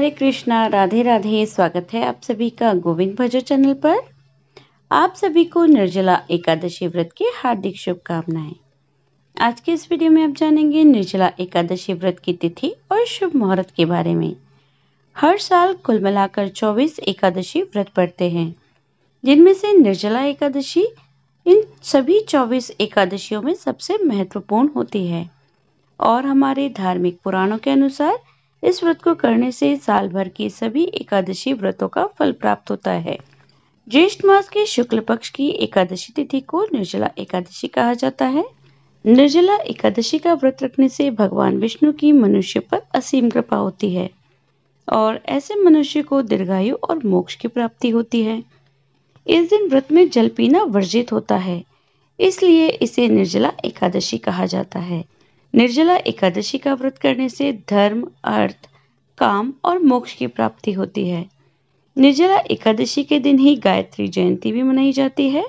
हरे कृष्णा, राधे राधे। स्वागत है आप सभी का गोविंद भजो चैनल पर। आप सभी को निर्जला एकादशी व्रत की हार्दिक शुभकामनाएं। आज के इस वीडियो में आप जानेंगे निर्जला एकादशी व्रत की तिथि और शुभ मुहूर्त के बारे में। हर साल कुल मिलाकर 24 एकादशी व्रत पड़ते हैं, जिनमें से निर्जला एकादशी इन सभी 24 एकादशियों में सबसे महत्वपूर्ण होती है और हमारे धार्मिक पुराणों के अनुसार इस व्रत को करने से साल भर की सभी एकादशी व्रतों का फल प्राप्त होता है। ज्येष्ठ मास के शुक्ल पक्ष की एकादशी तिथि को निर्जला एकादशी कहा जाता है। निर्जला एकादशी का व्रत रखने से भगवान विष्णु की मनुष्य पर असीम कृपा होती है और ऐसे मनुष्य को दीर्घायु और मोक्ष की प्राप्ति होती है। इस दिन व्रत में जल पीना वर्जित होता है, इसलिए इसे निर्जला एकादशी कहा जाता है। निर्जला एकादशी का व्रत करने से धर्म, अर्थ, काम और मोक्ष की प्राप्ति होती है। निर्जला एकादशी के दिन ही गायत्री जयंती भी मनाई जाती है।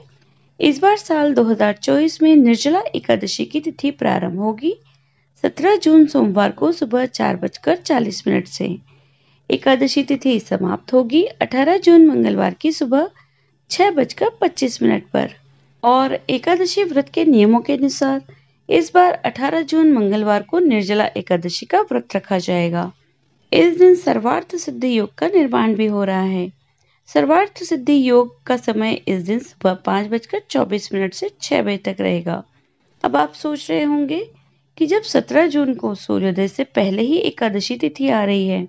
इस बार साल 2024 में निर्जला एकादशी की तिथि प्रारंभ होगी 17 जून सोमवार को सुबह 4:40 से। एकादशी तिथि समाप्त होगी 18 जून मंगलवार की सुबह 6:25 पर। और एकादशी व्रत के नियमों के अनुसार इस बार 18 जून मंगलवार को निर्जला एकादशी का व्रत रखा जाएगा। इस दिन सर्वार्थ सिद्धि योग का निर्माण भी हो रहा है। सर्वार्थ सिद्धि योग का समय इस दिन सुबह 5:24 से 6 बजे तक रहेगा। अब आप सोच रहे होंगे कि जब 17 जून को सूर्योदय से पहले ही एकादशी तिथि आ रही है,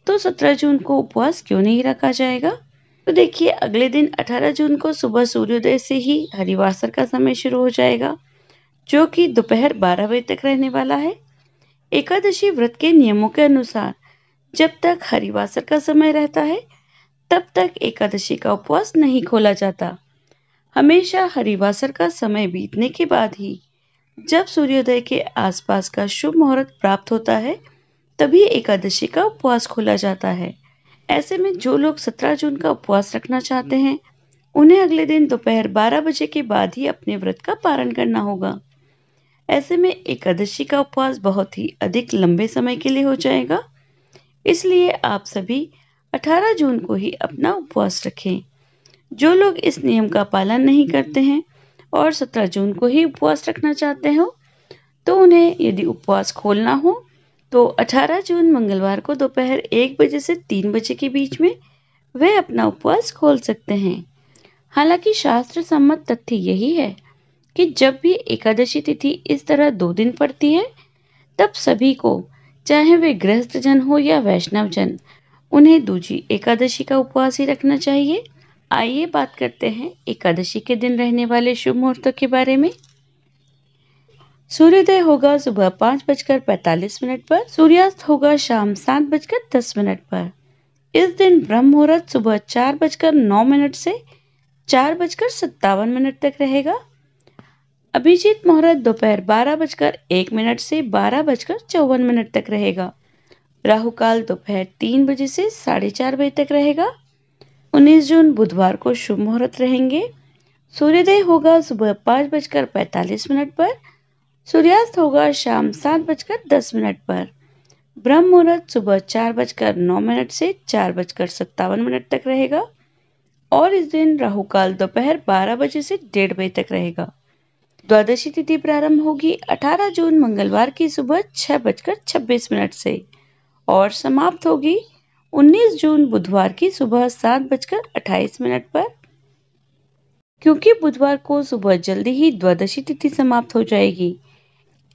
तो 17 जून को उपवास क्यों नहीं रखा जाएगा? तो देखिए, अगले दिन 18 जून को सुबह सूर्योदय से ही हरिवासर का समय शुरू हो जाएगा, जो कि दोपहर 12 बजे तक रहने वाला है। एकादशी व्रत के नियमों के अनुसार जब तक हरिवासर का समय रहता है, तब तक एकादशी का उपवास नहीं खोला जाता। हमेशा हरिवासर का समय बीतने के बाद ही जब सूर्योदय के आसपास का शुभ मुहूर्त प्राप्त होता है, तभी एकादशी का उपवास खोला जाता है। ऐसे में जो लोग 17 जून का उपवास रखना चाहते हैं, उन्हें अगले दिन दोपहर 12 बजे के बाद ही अपने व्रत का पारण करना होगा। ऐसे में एकादशी का उपवास बहुत ही अधिक लंबे समय के लिए हो जाएगा, इसलिए आप सभी 18 जून को ही अपना उपवास रखें। जो लोग इस नियम का पालन नहीं करते हैं और 17 जून को ही उपवास रखना चाहते हो, तो उन्हें यदि उपवास खोलना हो तो 18 जून मंगलवार को दोपहर 1 बजे से 3 बजे के बीच में वे अपना उपवास खोल सकते हैं। हालांकि शास्त्र सम्मत तथ्य यही है कि जब भी एकादशी तिथि इस तरह 2 दिन पड़ती है, तब सभी को, चाहे वे गृहस्थ जन हो या वैष्णव जन, उन्हें दूजी एकादशी का उपवास ही रखना चाहिए। आइए बात करते हैं एकादशी के दिन रहने वाले शुभ मुहूर्तों के बारे में। सूर्योदय होगा सुबह 5:45 पर, सूर्यास्त होगा शाम 7:10 पर। इस दिन ब्रह्म मुहूर्त सुबह 4:09 से 4:57 तक रहेगा। अभिजीत मुहूर्त दोपहर 12:01 से 12:54 तक रहेगा। राहु काल दोपहर 3 बजे से 4:30 बजे तक रहेगा। 19 जून बुधवार को शुभ मुहूर्त रहेंगे। सूर्योदय होगा सुबह 5:45 पर, सूर्यास्त होगा शाम 7:10 पर। ब्रह्म मुहूर्त सुबह 4:09 से 4:57 तक रहेगा और इस दिन राहु काल दोपहर 12 बजे से 1:30 बजे तक रहेगा। द्वादशी तिथि प्रारंभ होगी 18 जून मंगलवार की सुबह 6:26 से और समाप्त होगी 19 जून बुधवार की सुबह 7:28 पर। क्योंकि बुधवार को सुबह जल्दी ही द्वादशी तिथि समाप्त हो जाएगी,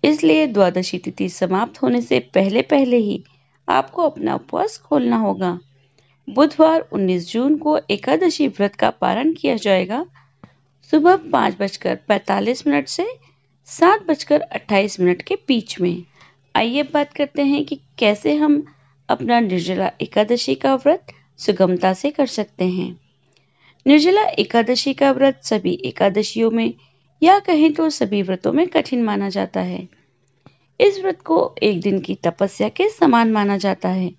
इसलिए द्वादशी तिथि समाप्त होने से पहले पहले ही आपको अपना उपवास खोलना होगा। बुधवार 19 जून को एकादशी व्रत का पारण किया जाएगा सुबह 5:45 से 7:28 के बीच में। आइए बात करते हैं कि कैसे हम अपना निर्जला एकादशी का व्रत सुगमता से कर सकते हैं। निर्जला एकादशी का व्रत सभी एकादशियों में या कहें तो सभी व्रतों में कठिन माना जाता है। इस व्रत को एक दिन की तपस्या के समान माना जाता है,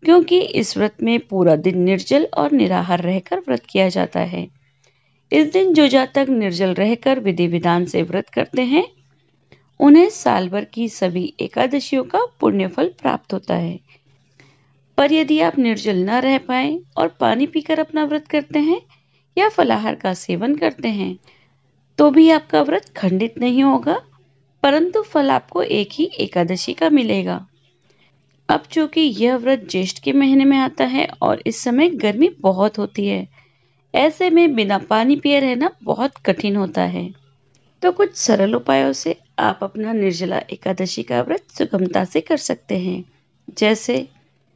क्योंकि इस व्रत में पूरा दिन निर्जल और निराहार रहकर व्रत किया जाता है। इस दिन जो जातक निर्जल रहकर विधि विधान से व्रत करते हैं, उन्हें साल भर की सभी एकादशियों का पुण्य फल प्राप्त होता है। पर यदि आप निर्जल न रह पाए और पानी पीकर अपना व्रत करते हैं या फलाहार का सेवन करते हैं तो भी आपका व्रत खंडित नहीं होगा, परंतु फल आपको एक ही एकादशी का मिलेगा। अब चूंकि यह व्रत ज्येष्ठ के महीने में आता है और इस समय गर्मी बहुत होती है, ऐसे में बिना पानी पिए रहना बहुत कठिन होता है। तो कुछ सरल उपायों से आप अपना निर्जला एकादशी का व्रत सुगमता से कर सकते हैं। जैसे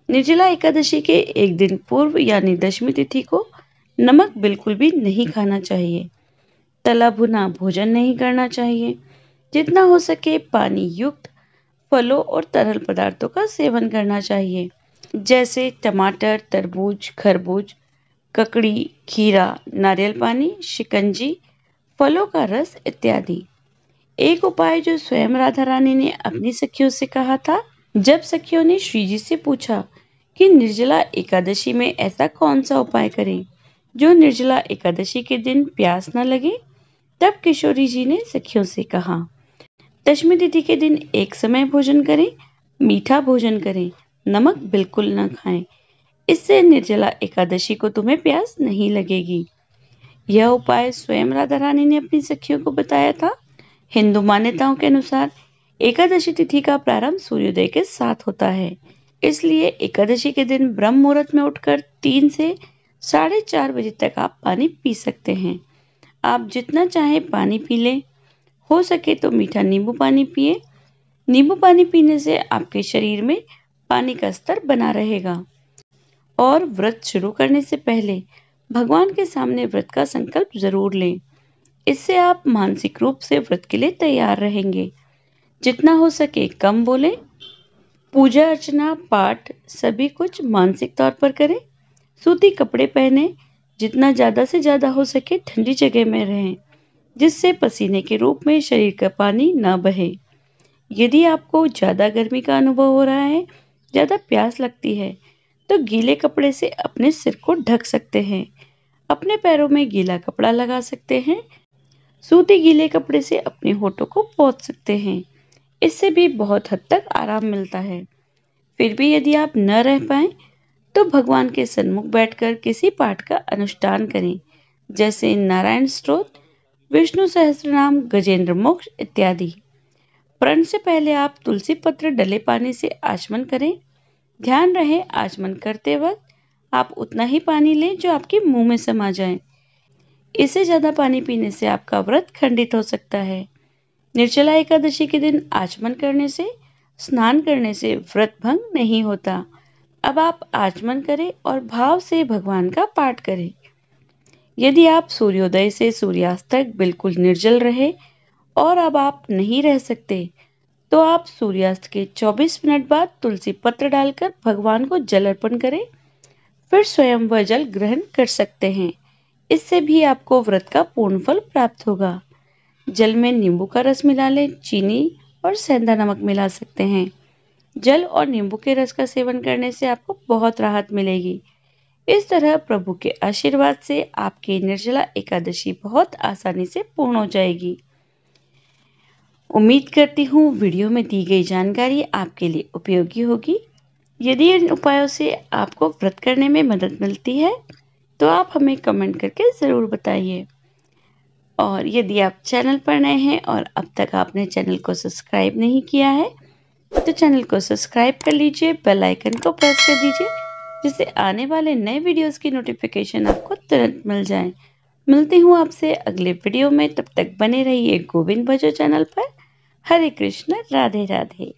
निर्जला एकादशी के एक दिन पूर्व यानी दशमी तिथि को नमक बिल्कुल भी नहीं खाना चाहिए। तला भुना भोजन नहीं करना चाहिए। जितना हो सके पानी युक्त फलों और तरल पदार्थों का सेवन करना चाहिए, जैसे टमाटर, तरबूज, खरबूज, ककड़ी, खीरा, नारियल पानी, शिकंजी, फलों का रस इत्यादि। एक उपाय जो स्वयं राधा रानी ने अपनी सखियों से कहा था, जब सखियों ने श्री जी से पूछा कि निर्जला एकादशी में ऐसा कौन सा उपाय करें जो निर्जला एकादशी के दिन प्यास न लगे, तब किशोरी जी ने सखियों से कहा, दशमी तिथि के दिन एक समय भोजन करें, मीठा भोजन करें, नमक बिल्कुल न खाएं। इससे निर्जला एकादशी को तुम्हें प्यास नहीं लगेगी। यह उपाय स्वयं राधा रानी ने अपनी सखियों को बताया था। हिंदू मान्यताओं के अनुसार एकादशी तिथि का प्रारंभ सूर्योदय के साथ होता है, इसलिए एकादशी के दिन ब्रह्म मुहूर्त में उठकर 3 से 4:30 बजे तक आप पानी पी सकते हैं। आप जितना चाहे पानी पी लें। हो सके तो मीठा नींबू पानी पिए। नींबू पानी पीने से आपके शरीर में पानी का स्तर बना रहेगा। और व्रत शुरू करने से पहले भगवान के सामने व्रत का संकल्प जरूर लें। इससे आप मानसिक रूप से व्रत के लिए तैयार रहेंगे। जितना हो सके कम बोलें। पूजा अर्चना पाठ सभी कुछ मानसिक तौर पर करें। सूती कपड़े पहने। जितना ज्यादा से ज्यादा हो सके ठंडी जगह में रहें, जिससे पसीने के रूप में शरीर का पानी न बहे। यदि आपको ज्यादा गर्मी का अनुभव हो रहा है, ज्यादा प्यास लगती है, तो गीले कपड़े से अपने सिर को ढक सकते हैं। अपने पैरों में गीला कपड़ा लगा सकते हैं। सूती गीले कपड़े से अपने होठों को पोंछ सकते हैं। इससे भी बहुत हद तक आराम मिलता है। फिर भी यदि आप न रह पाए तो भगवान के सन्मुख बैठकर किसी पाठ का अनुष्ठान करें, जैसे नारायण स्तोत्र, विष्णु सहस्त्रनाम, गजेंद्र मोक्ष इत्यादि। प्रण से पहले आप तुलसी पत्र डले पानी से आचमन करें। ध्यान रहे आचमन करते वक्त आप उतना ही पानी लें जो आपके मुंह में समा जाए। इससे ज्यादा पानी पीने से आपका व्रत खंडित हो सकता है। निर्जला एकादशी के दिन आचमन करने से, स्नान करने से व्रत भंग नहीं होता। अब आप आचमन करें और भाव से भगवान का पाठ करें। यदि आप सूर्योदय से सूर्यास्त तक बिल्कुल निर्जल रहे और अब आप नहीं रह सकते, तो आप सूर्यास्त के 24 मिनट बाद तुलसी पत्र डालकर भगवान को जल अर्पण करें। फिर स्वयं वह जल ग्रहण कर सकते हैं। इससे भी आपको व्रत का पूर्ण फल प्राप्त होगा। जल में नींबू का रस मिला लें, चीनी और सेंधा नमक मिला सकते हैं। जल और नींबू के रस का सेवन करने से आपको बहुत राहत मिलेगी। इस तरह प्रभु के आशीर्वाद से आपकी निर्जला एकादशी बहुत आसानी से पूर्ण हो जाएगी। उम्मीद करती हूँ वीडियो में दी गई जानकारी आपके लिए उपयोगी होगी। यदि इन उपायों से आपको व्रत करने में मदद मिलती है तो आप हमें कमेंट करके ज़रूर बताइए। और यदि आप चैनल पर नए हैं और अब तक आपने चैनल को सब्सक्राइब नहीं किया है तो चैनल को सब्सक्राइब कर लीजिए, बेल आइकन को प्रेस कर दीजिए, जिससे आने वाले नए वीडियोस की नोटिफिकेशन आपको तुरंत मिल जाए। मिलती हूँ आपसे अगले वीडियो में। तब तक बने रहिए गोविंद भजो चैनल पर। हरे कृष्ण, राधे राधे।